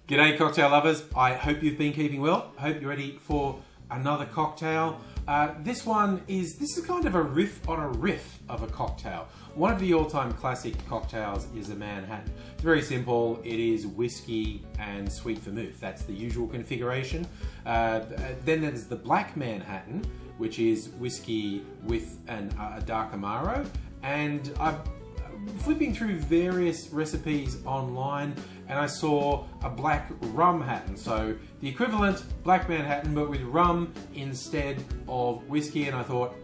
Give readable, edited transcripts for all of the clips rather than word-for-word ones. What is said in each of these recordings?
G'day cocktail lovers, I hope you've been keeping well. Hope you're ready for another cocktail. This is kind of a riff on a riff of a cocktail. One of the all-time classic cocktails is a Manhattan. It's very simple. It is whiskey and sweet vermouth. That's the usual configuration. Then there's the Black Manhattan, which is whiskey with a dark amaro. And I'm flipping through various recipes online and I saw a Black Rumhattan, so the equivalent Black Manhattan but with rum instead of whiskey, and I thought,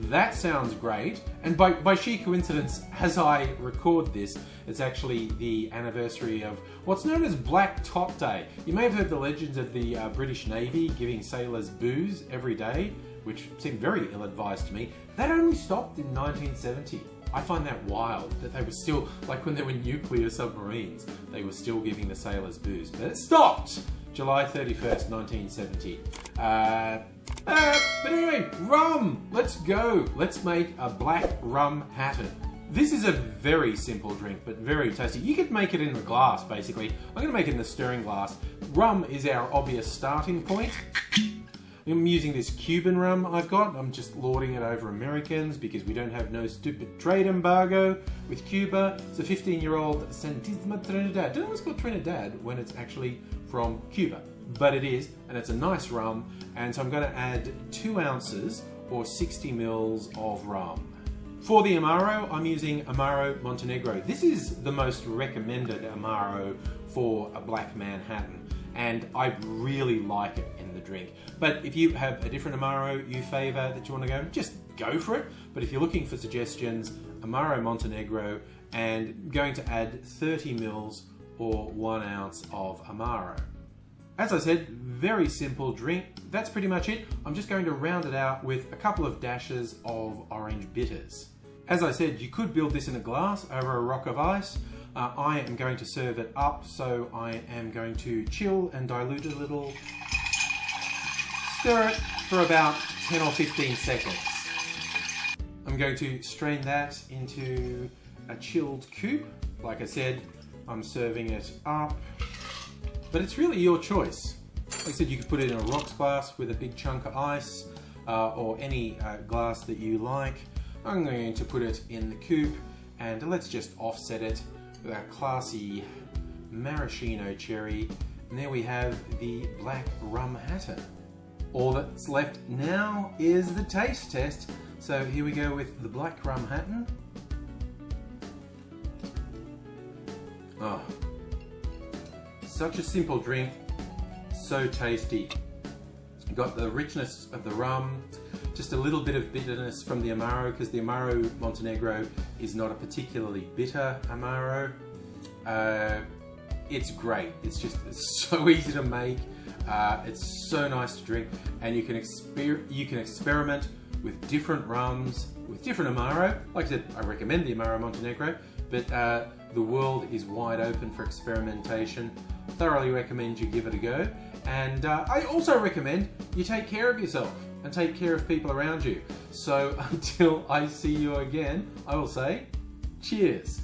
that sounds great. And by sheer coincidence, as I record this, it's actually the anniversary of what's known as Black Top Day. You may have heard the legends of the British Navy giving sailors booze every day, which seemed very ill-advised to me. That only stopped in 1970. I find that wild, that they were still, like when there were nuclear submarines, they were still giving the sailors booze. But it stopped July 31st, 1970. But anyway, rum! Let's go! Let's make a Black Rumhattan. This is a very simple drink, but very tasty. You could make it in a glass, basically. I'm going to make it in a stirring glass. Rum is our obvious starting point. I'm using this Cuban rum I've got. I'm just lording it over Americans because we don't have no stupid trade embargo with Cuba. It's a 15-year-old Santísima Trinidad. I don't know why it's called Trinidad when it's actually from Cuba, but it is, and it's a nice rum. And so I'm going to add 2 ounces or 60 mils of rum. For the amaro, I'm using Amaro Montenegro. This is the most recommended amaro for a Black Manhattan, and I really like it in the drink. But if you have a different amaro you favour that you want to go, just go for it. But if you're looking for suggestions, Amaro Montenegro, and going to add 30 mils or 1 ounce of amaro. As I said, very simple drink. That's pretty much it. I'm just going to round it out with a couple of dashes of orange bitters. As I said, you could build this in a glass over a rock of ice. I am going to serve it up, so I am going to chill and dilute a little. Stir it for about 10 or 15 seconds. I'm going to strain that into a chilled coupe. Like I said, I'm serving it up, but it's really your choice. Like I said, you could put it in a rocks glass with a big chunk of ice, or any glass that you like. I'm going to put it in the coupe, and let's just offset it with our classy maraschino cherry. And there we have the Black Rumhattan. All that's left now is the taste test. So here we go with the Black Rumhattan. Oh, such a simple drink, so tasty. You've got the richness of the rum, just a little bit of bitterness from the amaro, because the Amaro Montenegro is not a particularly bitter amaro. It's great. It's so easy to make. It's so nice to drink, and you can experiment with different rums, with different amaro. Like I said, I recommend the Amaro Montenegro, but the world is wide open for experimentation. Thoroughly recommend you give it a go, and I also recommend you take care of yourself and take care of people around you. So until I see you again, I will say cheers.